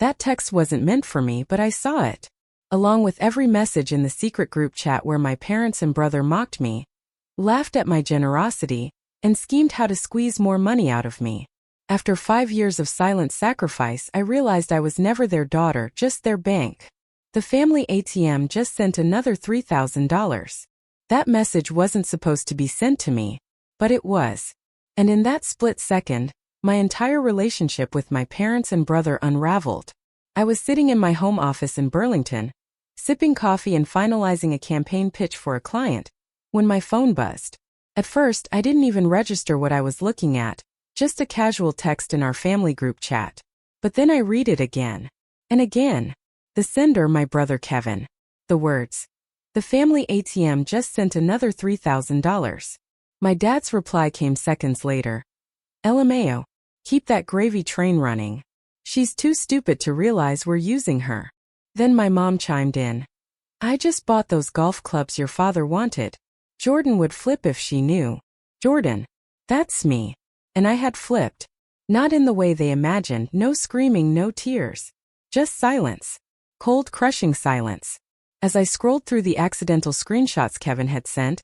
That text wasn't meant for me, but I saw it. Along with every message in the secret group chat where my parents and brother mocked me, laughed at my generosity, and schemed how to squeeze more money out of me. After 5 years of silent sacrifice, I realized I was never their daughter, just their bank. The family ATM just sent another $3,000. That message wasn't supposed to be sent to me, but it was. And in that split second, my entire relationship with my parents and brother unraveled. I was sitting in my home office in Burlington, sipping coffee and finalizing a campaign pitch for a client, when my phone buzzed. At first, I didn't even register what I was looking at, just a casual text in our family group chat. But then I read it again. And again. The sender, my brother Kevin. The words. The family ATM just sent another $3,000. My dad's reply came seconds later. LMAO. Keep that gravy train running. She's too stupid to realize we're using her. Then my mom chimed in. I just bought those golf clubs your father wanted. Jordan would flip if she knew. Jordan. That's me. And I had flipped. Not in the way they imagined, no screaming, no tears. Just silence. Cold, crushing silence. As I scrolled through the accidental screenshots Kevin had sent,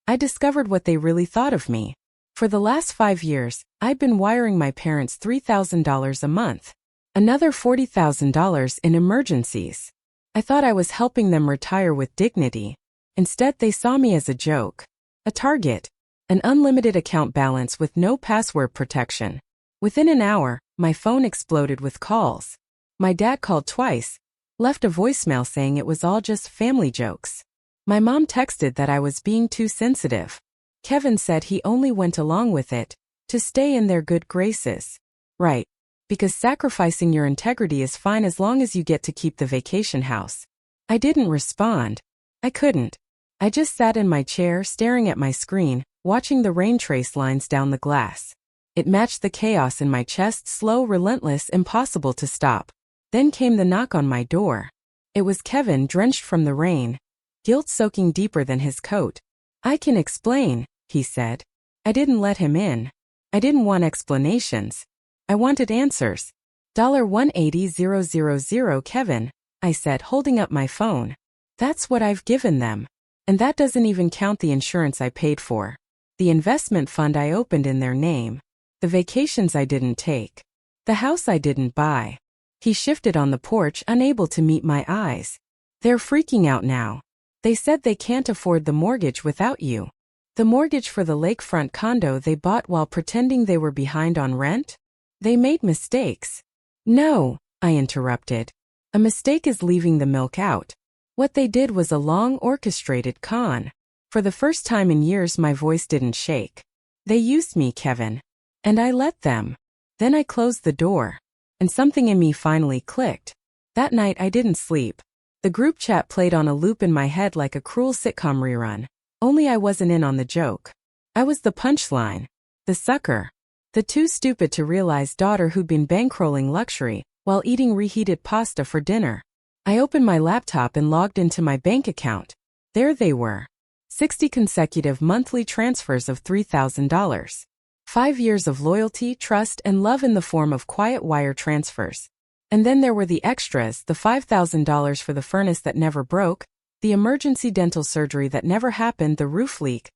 I discovered what they really thought of me. For the last 5 years, I'd been wiring my parents $3,000 a month. Another $40,000 in emergencies. I thought I was helping them retire with dignity. Instead, they saw me as a joke. A target. An unlimited account balance with no password protection. Within an hour, my phone exploded with calls. My dad called twice, left a voicemail saying it was all just family jokes. My mom texted that I was being too sensitive. Kevin said he only went along with it to stay in their good graces. Right. Because sacrificing your integrity is fine as long as you get to keep the vacation house. I didn't respond. I couldn't. I just sat in my chair staring at my screen, watching the rain trace lines down the glass. It matched the chaos in my chest, slow, relentless, impossible to stop. Then came the knock on my door. It was Kevin, drenched from the rain, guilt soaking deeper than his coat. I can explain, he said. I didn't let him in. I didn't want explanations. I wanted answers. $180,000 Kevin, I said, holding up my phone. That's what I've given them. And that doesn't even count the insurance I paid for. The investment fund I opened in their name. The vacations I didn't take. The house I didn't buy. He shifted on the porch, unable to meet my eyes. They're freaking out now. They said they can't afford the mortgage without you. The mortgage for the lakefront condo they bought while pretending they were behind on rent? They made mistakes. No, I interrupted. A mistake is leaving the milk out. What they did was a long, orchestrated con. For the first time in years, my voice didn't shake. They used me, Kevin. And I let them. Then I closed the door. And something in me finally clicked. That night I didn't sleep. The group chat played on a loop in my head like a cruel sitcom rerun. Only I wasn't in on the joke. I was the punchline. The sucker. The too stupid to realize daughter who'd been bankrolling luxury while eating reheated pasta for dinner. I opened my laptop and logged into my bank account. There they were. 60 consecutive monthly transfers of $3,000. 5 years of loyalty, trust, and love in the form of quiet wire transfers. And then there were the extras, the $5,000 for the furnace that never broke, the emergency dental surgery that never happened, the roof leak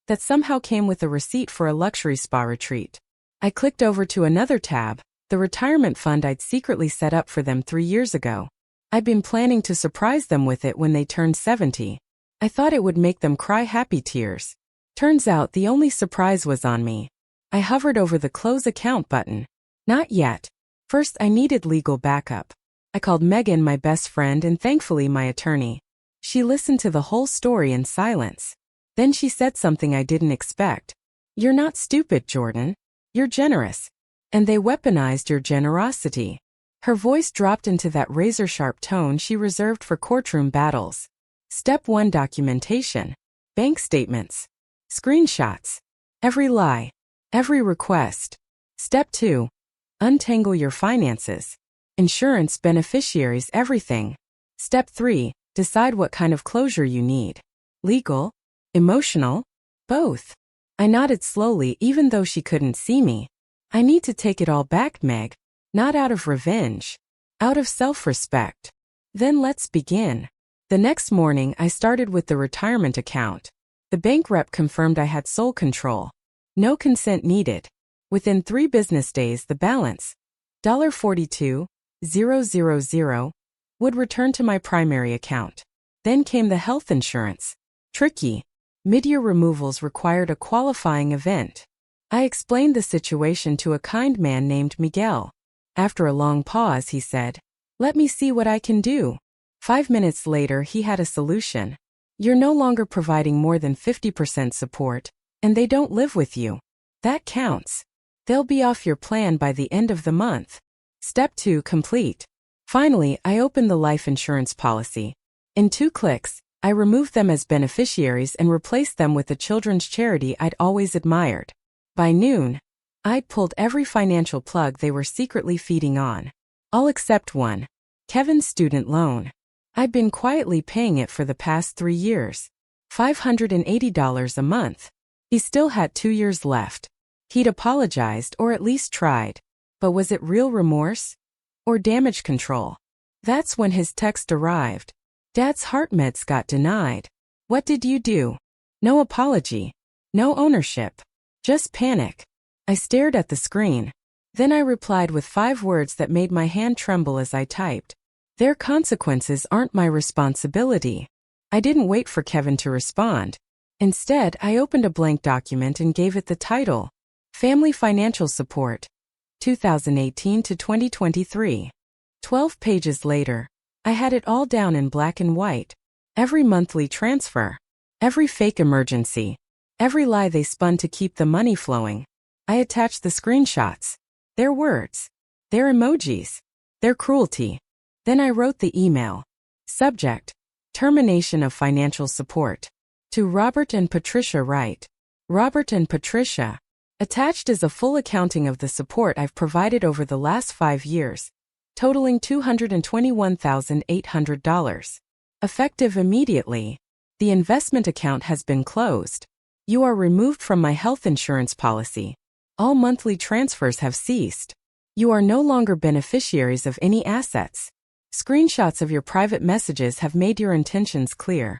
that somehow came with a receipt for a luxury spa retreat. I clicked over to another tab, the retirement fund I'd secretly set up for them 3 years ago. I'd been planning to surprise them with it when they turned 70. I thought it would make them cry happy tears. Turns out the only surprise was on me. I hovered over the close account button. Not yet. First, I needed legal backup. I called Megan, my best friend, and thankfully my attorney. She listened to the whole story in silence. Then she said something I didn't expect. You're not stupid, Jordan. You're generous. And they weaponized your generosity. Her voice dropped into that razor-sharp tone she reserved for courtroom battles. Step 1: documentation. Bank statements. Screenshots. Every lie. Every request. Step 2: untangle your finances. Insurance, beneficiaries, everything. Step 3: decide what kind of closure you need. Legal? Emotional? Both. I nodded slowly even though she couldn't see me. I need to take it all back, Meg. Not out of revenge. Out of self-respect. Then let's begin. The next morning, I started with the retirement account. The bank rep confirmed I had sole control. No consent needed. Within 3 business days, the balance, $42,000, would return to my primary account. Then came the health insurance. Tricky. Mid-year removals required a qualifying event. I explained the situation to a kind man named Miguel. After a long pause, he said, "Let me see what I can do." 5 minutes later, he had a solution. "You're no longer providing more than 50% support, and they don't live with you. That counts. They'll be off your plan by the end of the month." Step 2 complete. Finally, I opened the life insurance policy. In 2 clicks, I removed them as beneficiaries and replaced them with the children's charity I'd always admired. By noon, I'd pulled every financial plug they were secretly feeding on. All except one. Kevin's student loan. I'd been quietly paying it for the past 3 years. $580 a month. He still had 2 years left. He'd apologized, or at least tried. But was it real remorse? Or damage control? That's when his text arrived. "Dad's heart meds got denied. What did you do?" No apology. No ownership. Just panic. I stared at the screen. Then I replied with 5 words that made my hand tremble as I typed. "Their consequences aren't my responsibility." I didn't wait for Kevin to respond. Instead, I opened a blank document and gave it the title, Family Financial Support, 2018 to 2023. 12 pages later, I had it all down in black and white. Every monthly transfer. Every fake emergency. Every lie they spun to keep the money flowing. I attached the screenshots. Their words. Their emojis. Their cruelty. Then I wrote the email. Subject: Termination of financial support. To Robert and Patricia Wright. Robert and Patricia. Attached is a full accounting of the support I've provided over the last 5 years, totaling $221,800. Effective immediately. The investment account has been closed. You are removed from my health insurance policy. All monthly transfers have ceased. You are no longer beneficiaries of any assets. Screenshots of your private messages have made your intentions clear.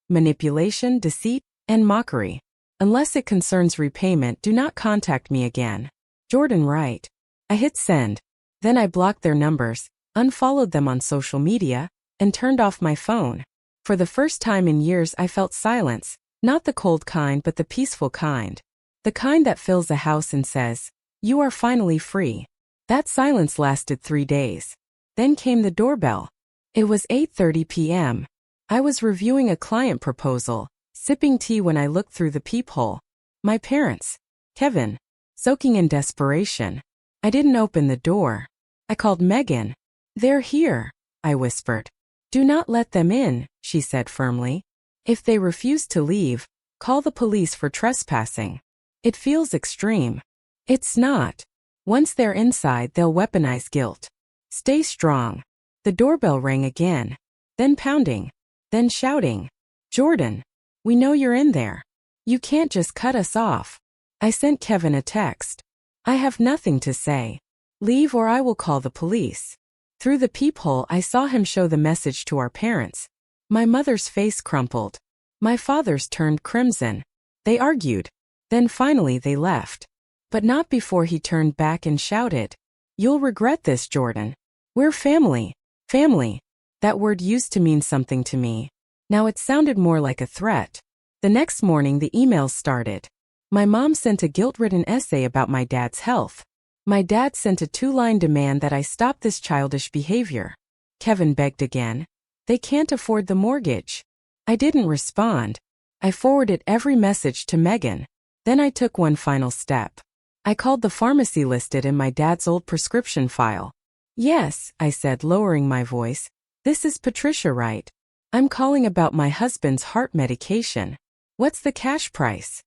Manipulation, deceit, and mockery. Unless it concerns repayment, do not contact me again. Jordan Wright. I hit send. Then I blocked their numbers, unfollowed them on social media, and turned off my phone. For the first time in years, I felt silence, not the cold kind but the peaceful kind. The kind that fills a house and says, "You are finally free." That silence lasted 3 days. Then came the doorbell. It was 8:30 p.m. I was reviewing a client proposal, sipping tea when I looked through the peephole. My parents. Kevin. Soaking in desperation. I didn't open the door. I called Megan. "They're here," I whispered. "Do not let them in," she said firmly. "If they refuse to leave, call the police for trespassing." It feels extreme. It's not. Once they're inside, they'll weaponize guilt. Stay strong. The doorbell rang again. Then pounding. Then shouting. "Jordan, we know you're in there. You can't just cut us off." I sent Kevin a text. "I have nothing to say. Leave or I will call the police." Through the peephole, I saw him show the message to our parents. My mother's face crumpled. My father's turned crimson. They argued. Then finally they left. But not before he turned back and shouted, "You'll regret this, Jordan. We're family. Family." That word used to mean something to me. Now it sounded more like a threat. The next morning the emails started. My mom sent a guilt-ridden essay about my dad's health. My dad sent a 2-line demand that I stop this childish behavior. Kevin begged again. They can't afford the mortgage. I didn't respond. I forwarded every message to Megan. Then I took one final step. I called the pharmacy listed in my dad's old prescription file. "Yes," I said, lowering my voice. "This is Patricia Wright. I'm calling about my husband's heart medication. What's the cash price?"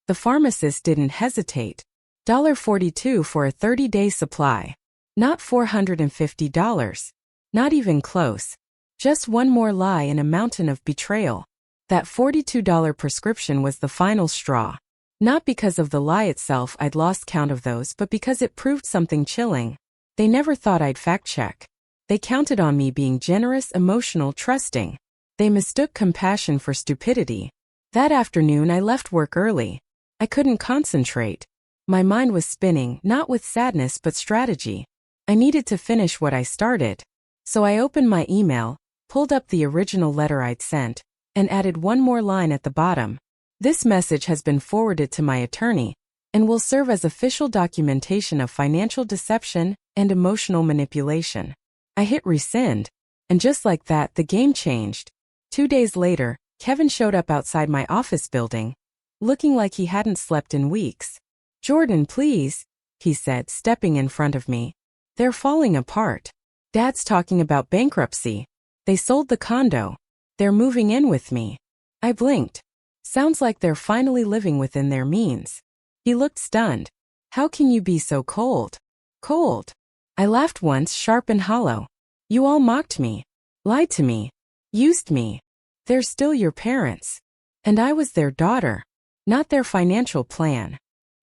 The pharmacist didn't hesitate. $42 for a 30-day supply. Not $450. Not even close. Just one more lie in a mountain of betrayal. That $42 prescription was the final straw. Not because of the lie itself, I'd lost count of those, but because it proved something chilling. They never thought I'd fact-check. They counted on me being generous, emotional, trusting. They mistook compassion for stupidity. That afternoon I left work early. I couldn't concentrate. My mind was spinning, not with sadness but strategy. I needed to finish what I started. So I opened my email, pulled up the original letter I'd sent, and added one more line at the bottom. This message has been forwarded to my attorney and will serve as official documentation of financial deception and emotional manipulation. I hit resend, and just like that, the game changed. 2 days later, Kevin showed up outside my office building, looking like he hadn't slept in weeks. "Jordan, please," he said, stepping in front of me. "They're falling apart. Dad's talking about bankruptcy. They sold the condo. They're moving in with me." I blinked. Sounds like they're finally living within their means. He looked stunned. "How can you be so cold?" "Cold?" I laughed once, sharp and hollow. "You all mocked me, lied to me, used me. They're still your parents. And I was their daughter, not their financial plan."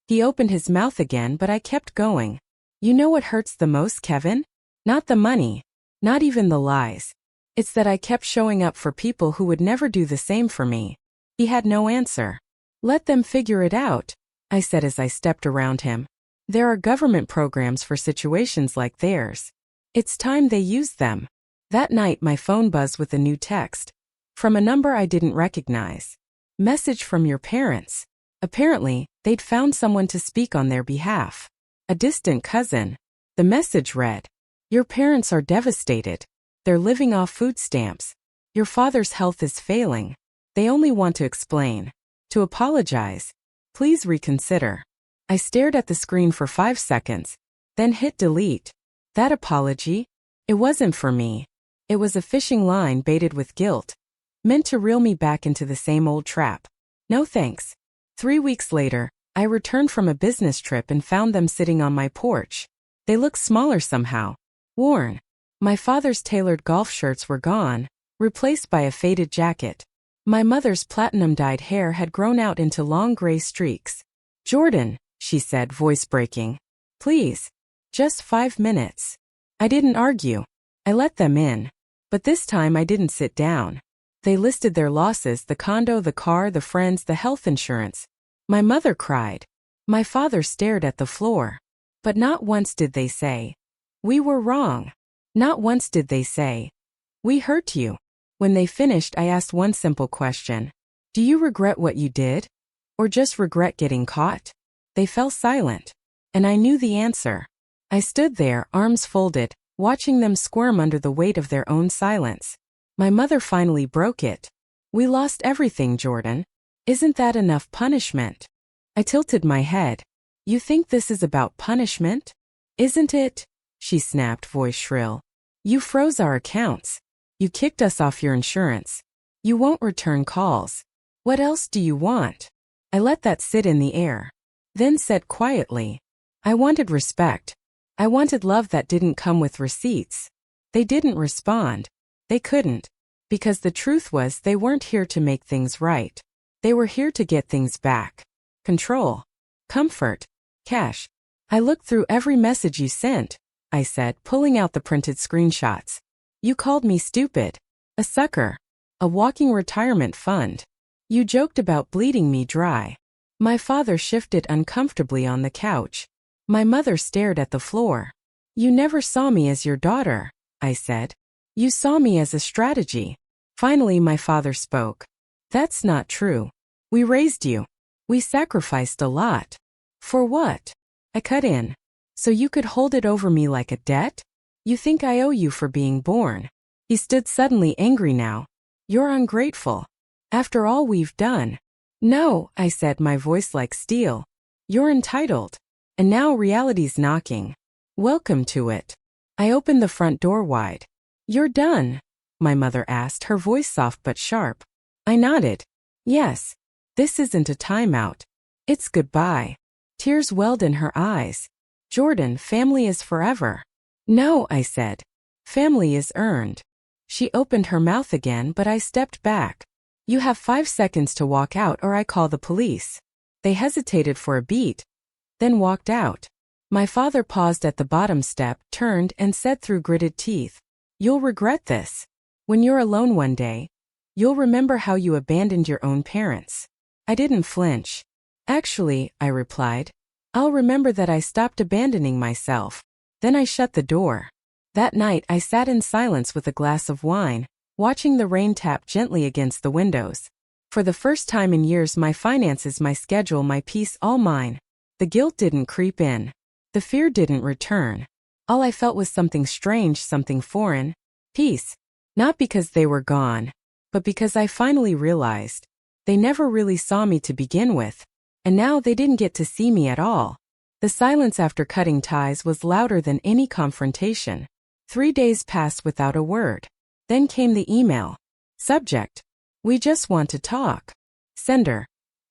He opened his mouth again, but I kept going. "You know what hurts the most, Kevin? Not the money, not even the lies. It's that I kept showing up for people who would never do the same for me." He had no answer. "Let them figure it out," I said as I stepped around him. "There are government programs for situations like theirs. It's time they use them." That night my phone buzzed with a new text. From a number I didn't recognize. "Message from your parents." Apparently, they'd found someone to speak on their behalf. A distant cousin. The message read, "Your parents are devastated. They're living off food stamps. Your father's health is failing. They only want to explain. To apologize. Please reconsider." I stared at the screen for 5 seconds, then hit delete. That apology? It wasn't for me. It was a fishing line baited with guilt, meant to reel me back into the same old trap. No thanks. 3 weeks later, I returned from a business trip and found them sitting on my porch. They looked smaller somehow. Worn. My father's tailored golf shirts were gone, replaced by a faded jacket. My mother's platinum-dyed hair had grown out into long gray streaks. "Jordan," she said, voice breaking. "Please. Just 5 minutes." I didn't argue. I let them in. But this time I didn't sit down. They listed their losses: the condo, the car, the friends, the health insurance. My mother cried. My father stared at the floor. But not once did they say, "We were wrong." Not once did they say, "We hurt you." When they finished, I asked one simple question. "Do you regret what you did? Or just regret getting caught?" They fell silent. And I knew the answer. I stood there, arms folded, watching them squirm under the weight of their own silence. My mother finally broke it. "We lost everything, Jordan. Isn't that enough punishment?" I tilted my head. "You think this is about punishment? Isn't it?" she snapped, voice shrill. "You froze our accounts. You kicked us off your insurance. You won't return calls. What else do you want?" I let that sit in the air. Then said quietly, "I wanted respect. I wanted love that didn't come with receipts." They didn't respond. They couldn't. Because the truth was, they weren't here to make things right. They were here to get things back. Control. Comfort. Cash. "I looked through every message you sent," I said, pulling out the printed screenshots. "You called me stupid. A sucker. A walking retirement fund. You joked about bleeding me dry." My father shifted uncomfortably on the couch. My mother stared at the floor. "You never saw me as your daughter," I said. "You saw me as a strategy." Finally my father spoke. "That's not true. We raised you. We sacrificed a lot." "For what?" I cut in. "So you could hold it over me like a debt? You think I owe you for being born?" He stood suddenly angry now. "You're ungrateful. After all we've done." "No," I said, my voice like steel. "You're entitled. And now reality's knocking. Welcome to it." I opened the front door wide. "You're done?" my mother asked, her voice soft but sharp. I nodded. "Yes. This isn't a timeout. It's goodbye." Tears welled in her eyes. "Jordan, family is forever." "No," I said. "Family is earned." She opened her mouth again, but I stepped back. "You have 5 seconds to walk out or I call the police." They hesitated for a beat, then walked out. My father paused at the bottom step, turned, and said through gritted teeth, You'll regret this. When you're alone one day, you'll remember how you abandoned your own parents. I didn't flinch. Actually, I replied, I'll remember that I stopped abandoning myself. Then I shut the door. That night I sat in silence with a glass of wine, watching the rain tap gently against the windows. For the first time in years, my finances, my schedule, my peace, all mine. The guilt didn't creep in. The fear didn't return. All I felt was something strange, something foreign. Peace. Not because they were gone, but because I finally realized they never really saw me to begin with, and now they didn't get to see me at all. The silence after cutting ties was louder than any confrontation. 3 days passed without a word. Then came the email. Subject: We just want to talk. Sender: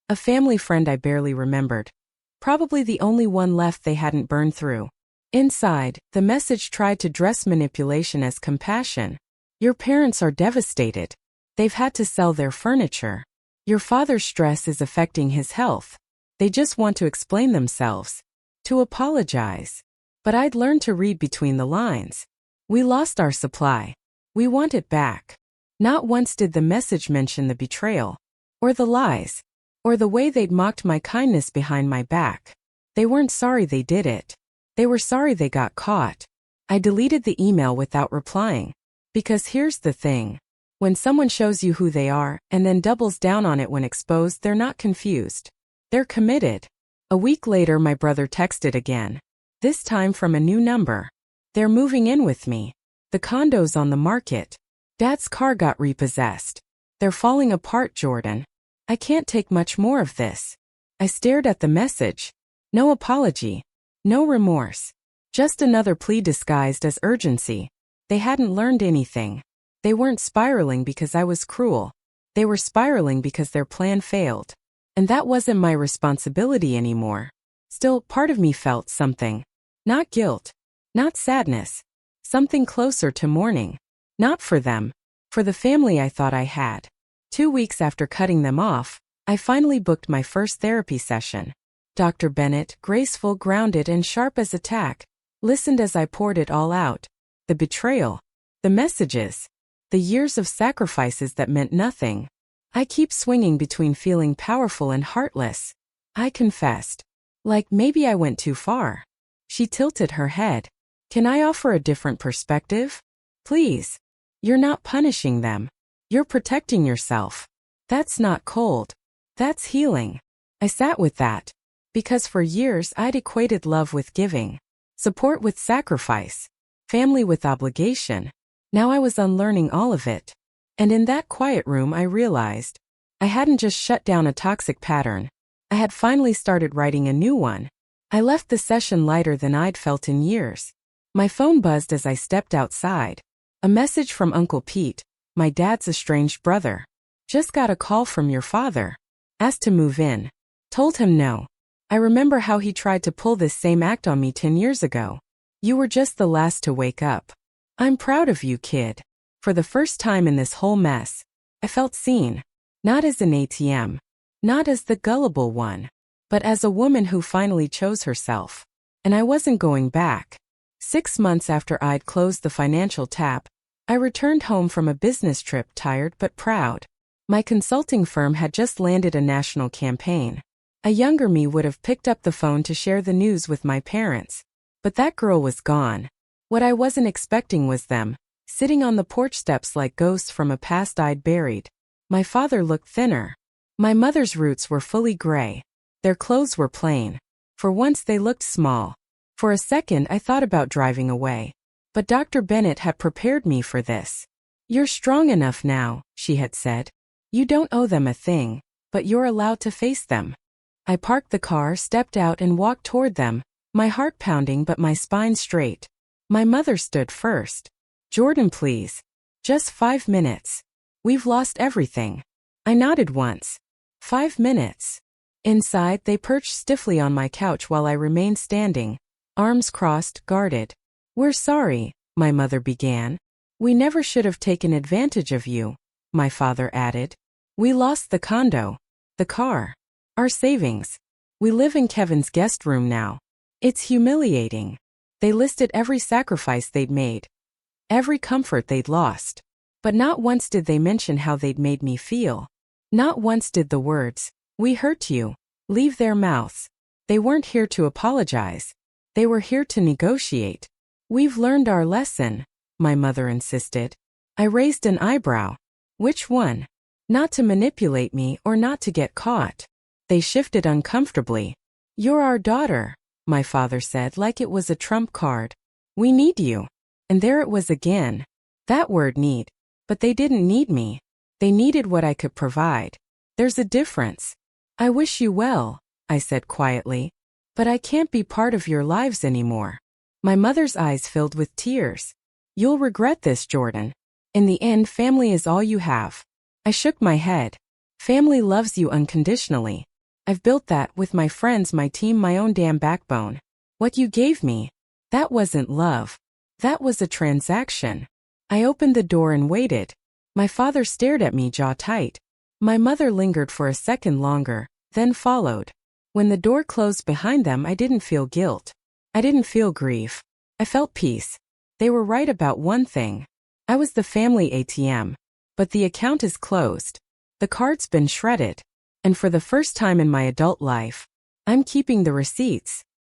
a family friend I barely remembered. Probably the only one left they hadn't burned through. Inside, the message tried to dress manipulation as compassion. Your parents are devastated. They've had to sell their furniture. Your father's stress is affecting his health. They just want to explain themselves. To apologize. But I'd learned to read between the lines. We lost our supply. We want it back. Not once did the message mention the betrayal, or the lies, or the way they'd mocked my kindness behind my back. They weren't sorry they did it. They were sorry they got caught. I deleted the email without replying. Because here's the thing. When someone shows you who they are and then doubles down on it when exposed, they're not confused. They're committed. A week later, my brother texted again. This time from a new number. They're moving in with me. The condo's on the market. Dad's car got repossessed. They're falling apart, Jordan. I can't take much more of this. I stared at the message. No apology. No remorse. Just another plea disguised as urgency. They hadn't learned anything. They weren't spiraling because I was cruel. They were spiraling because their plan failed. And that wasn't my responsibility anymore. Still, part of me felt something. Not guilt. Not sadness. Something closer to mourning. Not for them. For the family I thought I had. 2 weeks after cutting them off, I finally booked my first therapy session. Dr. Bennett, graceful, grounded, and sharp as a tack, listened as I poured it all out. The betrayal. The messages. The years of sacrifices that meant nothing. I keep swinging between feeling powerful and heartless. I confessed. Like maybe I went too far. She tilted her head. Can I offer a different perspective? Please. You're not punishing them. You're protecting yourself. That's not cold. That's healing. I sat with that. Because for years I'd equated love with giving. Support with sacrifice. Family with obligation. Now I was unlearning all of it. And in that quiet room I realized I hadn't just shut down a toxic pattern. I had finally started writing a new one. I left the session lighter than I'd felt in years. My phone buzzed as I stepped outside. A message from Uncle Pete, my dad's estranged brother. Just got a call from your father. Asked to move in. Told him no. I remember how he tried to pull this same act on me 10 years ago. You were just the last to wake up. I'm proud of you, kid. For the first time in this whole mess, I felt seen. Not as an ATM. Not as the gullible one. But as a woman who finally chose herself. And I wasn't going back. 6 months after I'd closed the financial tap, I returned home from a business trip tired but proud. My consulting firm had just landed a national campaign. A younger me would have picked up the phone to share the news with my parents. But that girl was gone. What I wasn't expecting was them, sitting on the porch steps like ghosts from a past I'd buried. My father looked thinner. My mother's roots were fully gray. Their clothes were plain. For once they looked small. For a second I thought about driving away. But Dr. Bennett had prepared me for this. You're strong enough now, she had said. You don't owe them a thing, but you're allowed to face them. I parked the car, stepped out, and walked toward them, my heart pounding but my spine straight. My mother stood first. Jordan, please. Just 5 minutes. We've lost everything. I nodded once. 5 minutes. Inside, they perched stiffly on my couch while I remained standing, arms crossed, guarded. We're sorry, my mother began. We never should have taken advantage of you, my father added. We lost the condo, the car, our savings. We live in Kevin's guest room now. It's humiliating. They listed every sacrifice they'd made. every comfort they'd lost. But not once did they mention how they'd made me feel. Not once did the words, "We hurt you," leave their mouths. They weren't here to apologize. They were here to negotiate. "We've learned our lesson," my mother insisted. I raised an eyebrow. Which one? Not to manipulate me or not to get caught. They shifted uncomfortably. "You're our daughter," my father said like it was a trump card. "We need you." And there it was again. That word need. But they didn't need me. They needed what I could provide. There's a difference. "I wish you well," I said quietly. "But I can't be part of your lives anymore." My mother's eyes filled with tears. "You'll regret this, Jordan. In the end, family is all you have." I shook my head. Family loves you unconditionally. I've built that with my friends, my team, my own damn backbone. What you gave me, that wasn't love. That was a transaction. I opened the door and waited. My father stared at me, jaw tight. My mother lingered for a second longer, then followed. When the door closed behind them, I didn't feel guilt. I didn't feel grief. I felt peace. They were right about one thing. I was the family ATM. But the account is closed. The card's been shredded. And for the first time in my adult life, I'm keeping the receipts.